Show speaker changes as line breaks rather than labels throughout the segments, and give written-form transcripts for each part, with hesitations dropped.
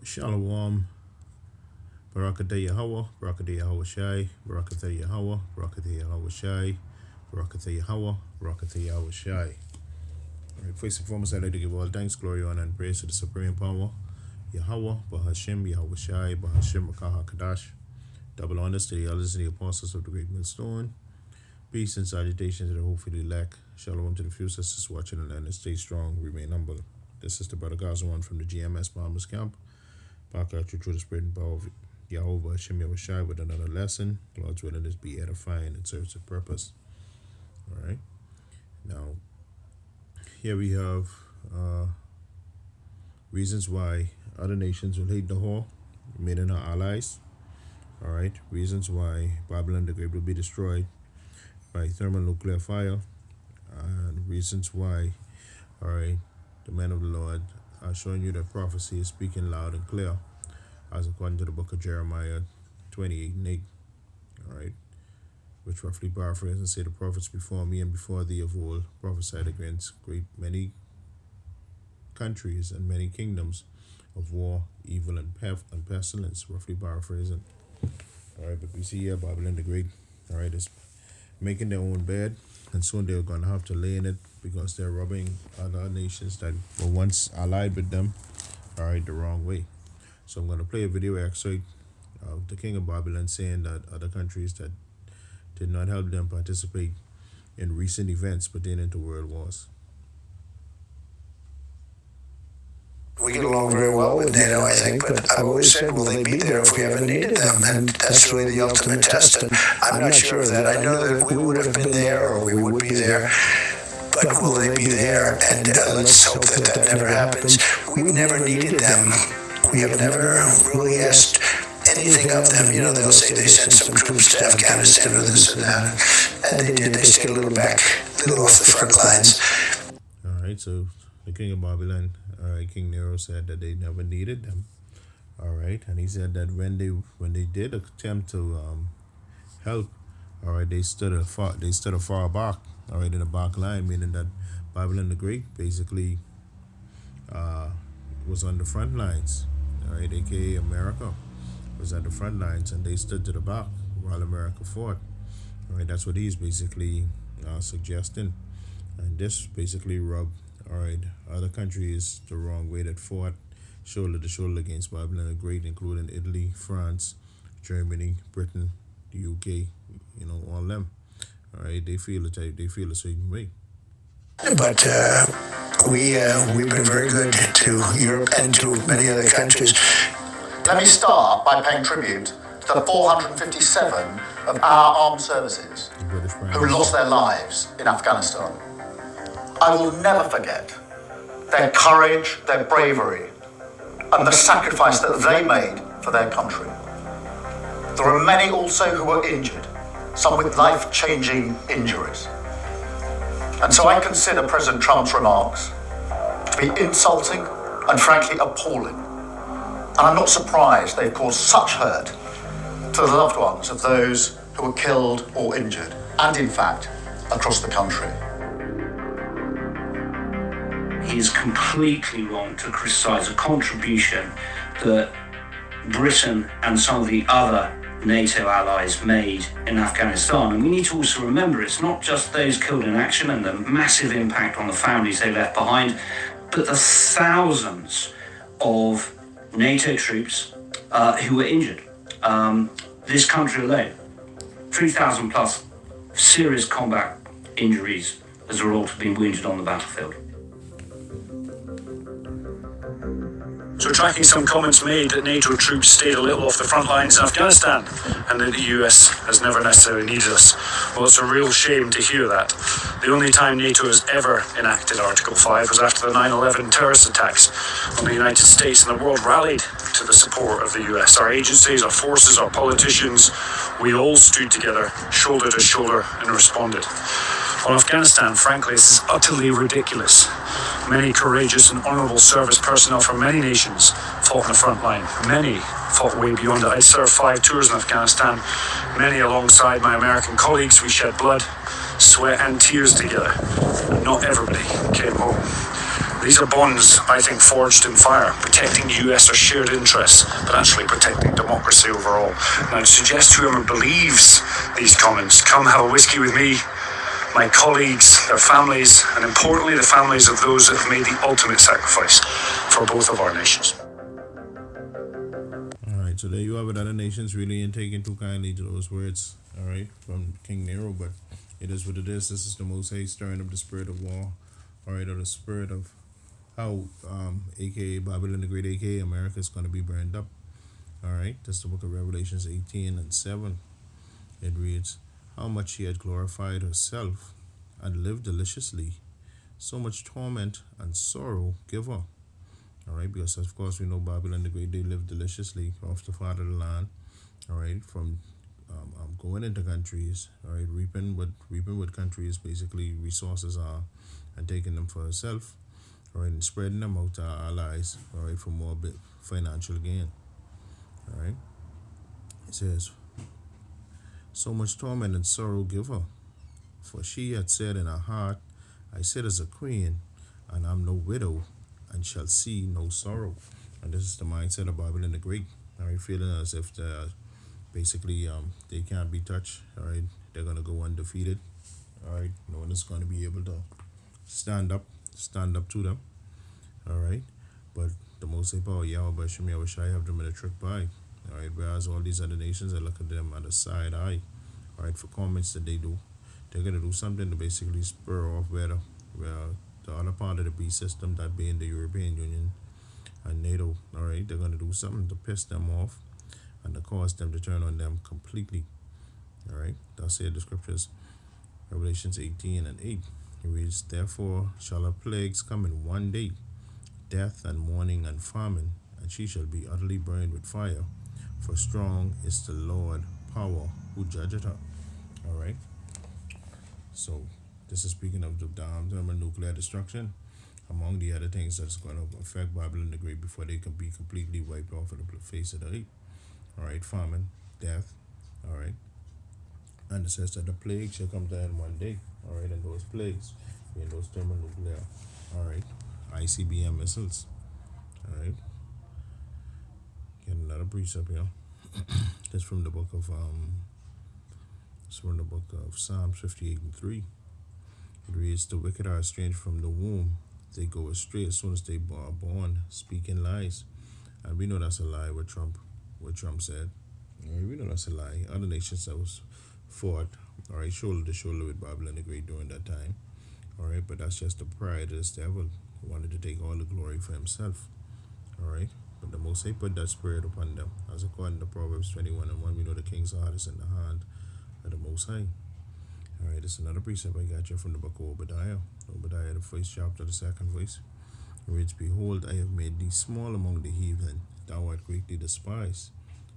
Shalom, Barakatah Yahweh, Barakatah Yahweh Shai, Barakatah Yahweh, Barakatah Yahweh Shai, Barakatah Yahweh, Barakatah Yahweh Shai. Alright, first and foremost, I'd like to give all thanks, glory, honor, and praise to the supreme power, Yahweh, Bahashim, Yahweh Shai, Bahashim, Rakaha Kadash. Double honors to the elders and the apostles of the great millstone. Peace and salutations to the hopefully elect. Shalom to the few sisters watching and learning. Stay strong, remain humble. This is the Brother Gaza one from the GMS Bahamas camp. Back at you through the spirit and power of Yahweh Hashem Yahweh Shai with another lesson. Lord's willing this be edifying and serves a purpose. Alright. Now, here we have reasons why other nations will hate the whore, meaning our allies. Alright. Reasons why Babylon the Great will be destroyed by thermonuclear fire. And reasons why, alright, the men of the Lord are showing you that prophecy is speaking loud and clear, as according to the book of Jeremiah 28:8, all right, which roughly paraphrase and say the prophets before me and before thee of old prophesied against great many countries and many kingdoms of war, evil, and pestilence, roughly paraphrasing. All right, but we see here Babylon the Great, all right, is making their own bed, and soon they're going to have to lay in it because they're robbing other nations that were once allied with them, all right, the wrong way. So I'm going to play a video excerpt of the king of Babylon saying that other countries that did not help them participate in recent events pertaining to world wars.
We get along very well with NATO, I think, but I've always said, will they be there if we ever needed them? And that's really the ultimate test, and I'm not sure of that. I know that we would have been there, or we would be there, but will they be there? And let's hope that that never happens. We've never needed them. We have never really asked anything of them. You know, they'll say they sent some troops to Afghanistan or this or that, and they did. They stayed a little back, a little off the front lines.
All right, so the king of Babylon, all right, King Nero said that they never needed them. All right, and he said that when they did attempt to help, all right, they stood far back, all right, in the back line, meaning that Babylon the Great basically was on the front lines, all right, aka America was at the front lines, and they stood to the back while America fought. All right, that's what he's basically suggesting, and this basically rubbed, all right, other countries the wrong way that fought shoulder to shoulder against Babylon the Great, including Italy, France, Germany, Britain, the UK, you know, all them. All right, they feel a certain way.
But we've been very good to Europe and to many other countries.
Let me start by paying tribute to the 457 of our armed services who lost their lives in Afghanistan. I will never forget their courage, their bravery, and the sacrifice that they made for their country. There are many also who were injured, some with life-changing injuries. And so I consider President Trump's remarks to be insulting and frankly appalling. And I'm not surprised they've caused such hurt to the loved ones of those who were killed or injured, and in fact, across the country.
He is completely wrong to criticise a contribution that Britain and some of the other NATO allies made in Afghanistan. And we need to also remember it's not just those killed in action and the massive impact on the families they left behind, but the thousands of NATO troops who were injured. This country alone, 3,000 plus serious combat injuries as a result of being wounded on the battlefield.
So tracking some comments made that NATO troops stayed a little off the front lines in Afghanistan and that the US has never necessarily needed us. Well, it's a real shame to hear that. The only time NATO has ever enacted Article 5 was after the 9/11 terrorist attacks, when the United States and the world rallied to the support of the US. Our agencies, our forces, our politicians, we all stood together, shoulder to shoulder, and responded. On Afghanistan, frankly, this is utterly ridiculous. Many courageous and honourable service personnel from many nations fought on the front line. Many fought way beyond it. I served 5 tours in Afghanistan. Many alongside my American colleagues. We shed blood, sweat and tears together. Not everybody came home. These are bonds, I think, forged in fire, protecting US or shared interests, but actually protecting democracy overall. Now, to suggest whoever believes these comments, come have a whiskey with me, my colleagues, their families, and importantly, the families of those that have made the ultimate sacrifice for both of our nations.
All right, so there you have it. Other nations really ain't taking too kindly to those words, all right, from King Nero, but it is what it is. This is the Most High stirring up the spirit of war, all right, or the spirit of how, aka Babylon the Great, aka America, is going to be burned up. All right, that's the book of Revelations 18 and 7. It reads, how much she had glorified herself and lived deliciously, so much torment and sorrow give her. All right, because of course we know Babylon the Great, they lived deliciously off the fat of the land. All right, from going into countries, all right, reaping what countries basically resources are, and taking them for herself. All right, and spreading them out to our allies, all right, for more financial gain. All right, it says, so much torment and sorrow give her, for she had said in her heart, I sit as a queen, and I'm no widow, and shall see no sorrow. And this is the mindset of Babylon the Great. All right, feeling as if basically they can't be touched. All right, they're gonna go undefeated. All right, no one is gonna be able to stand up to them. All right, but the Most High Power Yahweh Shem Yahweh Shai have them in a trick by. All right, whereas all these other nations, I look at them at a side eye. All right, for comments that they do, they're gonna do something to basically spur off where the other part of the beast system, that being the European Union and NATO. All right, they're gonna do something to piss them off and to cause them to turn on them completely. All right, that's it. The scriptures, Revelations 18 and 8. It reads, therefore shall her plagues come in one day, death and mourning and famine, and she shall be utterly burned with fire, for strong is the Lord power who judgeth her. All right, so this is speaking of the thermonuclear destruction, among the other things that's going to affect Babylon the Great before they can be completely wiped off of the face of the earth. All right, famine, death. All right, and it says that the plague shall come down one day. All right, and those plagues being those thermonuclear, all right, ICBM missiles. All right, get another precept here. That's from the book of Psalms 58 and 3. It reads, the wicked are estranged from the womb. They go astray as soon as they are born, speaking lies. And we know that's a lie, what Trump said. All right, we know that's a lie. Other nations that was fought, all right, shoulder to shoulder with Babylon the Great during that time. All right, but that's just the pride of this devil, who wanted to take all the glory for himself. All right, but the Most High put that spirit upon them. As according to Proverbs 21 and 1, we know the king's heart is in the hand of the Most High. All right, it's another precept I got you from the book of Obadiah. Obadiah, the first chapter, the second verse. It reads, behold, I have made thee small among the heathen. Thou art greatly despised.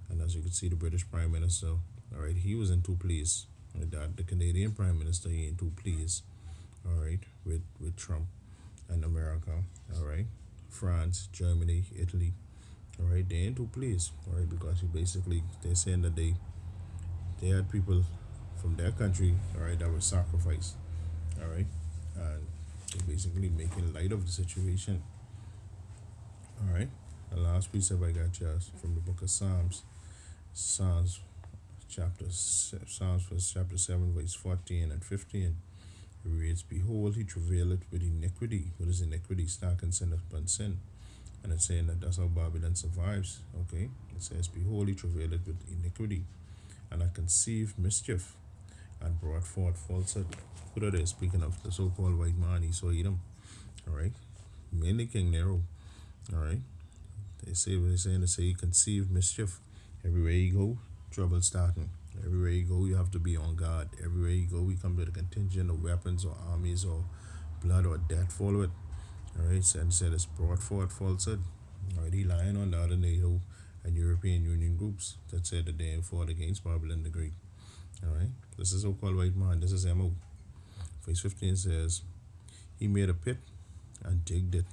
And as you can see, the British Prime Minister, all right, he was in two pleas. The Canadian Prime Minister, he in two pleas, all right, with Trump and America, all right, France, Germany, Italy, all right, they in two pleas, all right, because they're saying that they had people from their country, all right, that were sacrificed, all right, and they're basically making light of the situation. All right, the last precept I got you from the book of Psalms chapter 7, verse 14 and 15. It reads, behold, he travaileth with iniquity. What is iniquity? Stacking sin upon sin. And it's saying that that's how Babylon survives. Okay, it says, behold, he travaileth with iniquity, and I conceived mischief, and brought forth falsehood. Who are they speaking of? The so-called white man, Esau Edom. All right, mainly King Nero. All right, they say he conceived mischief. Everywhere you go, trouble starting. Everywhere you go, you have to be on guard. Everywhere you go, we come to the contingent of weapons or armies or blood or death follow it. All right, and said it's brought forth falsehood. All right, he lying on the other NATO and European Union groups that said that they fought against Babylon the Great. All right, this is so-called white man. This is MO. Verse 15 says, he made a pit and digged it,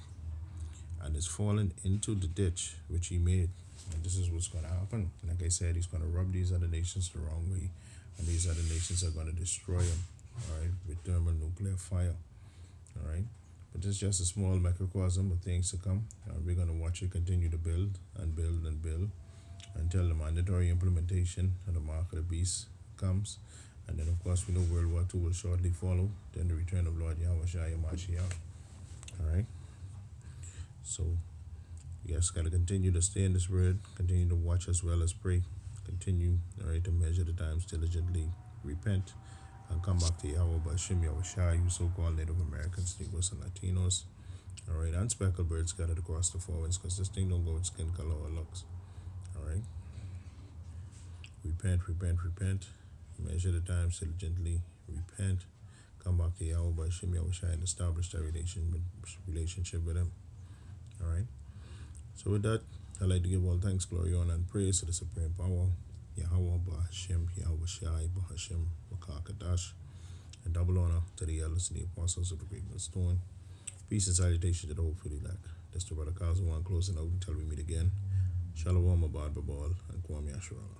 and is fallen into the ditch which he made. And this is what's going to happen. Like I said, he's going to rub these other nations the wrong way, and these other nations are going to destroy him, all right, with thermonuclear fire, all right. But it's just a small microcosm of things to come. We're going to watch it continue to build and build and build until the mandatory implementation of the mark of the beast comes. And then, of course, we know World War II will shortly follow. Then the return of Lord Yahushua Mashiach. All right. So, you guys got to continue to stay in this word, continue to watch as well as pray, continue, all right, to measure the times diligently, repent, and come back to Yahweh Bashim Yahushua, you so-called Native Americans, Negroes, and Latinos. All right, and speckled birds scattered across the four winds, because this thing don't go with skin color or looks. All right. Repent, repent, repent. Measure the times diligently. Repent. Come back to Yahweh Bashim Yahushua and establish that relationship with Him. All right. So with that, I'd like to give all thanks, glory, honor, and praise to the supreme power, Yahweh Ba'Hashem, Yahweh Shai, Ba'Hashem, Bakakadash, and double honor to the elders and the apostles of the great millstone. Peace and salutation to the hopefully lack. That's the brother Kazawan closing out until we meet again. Shalom, Abad Babal, and Ban-Yasharahla.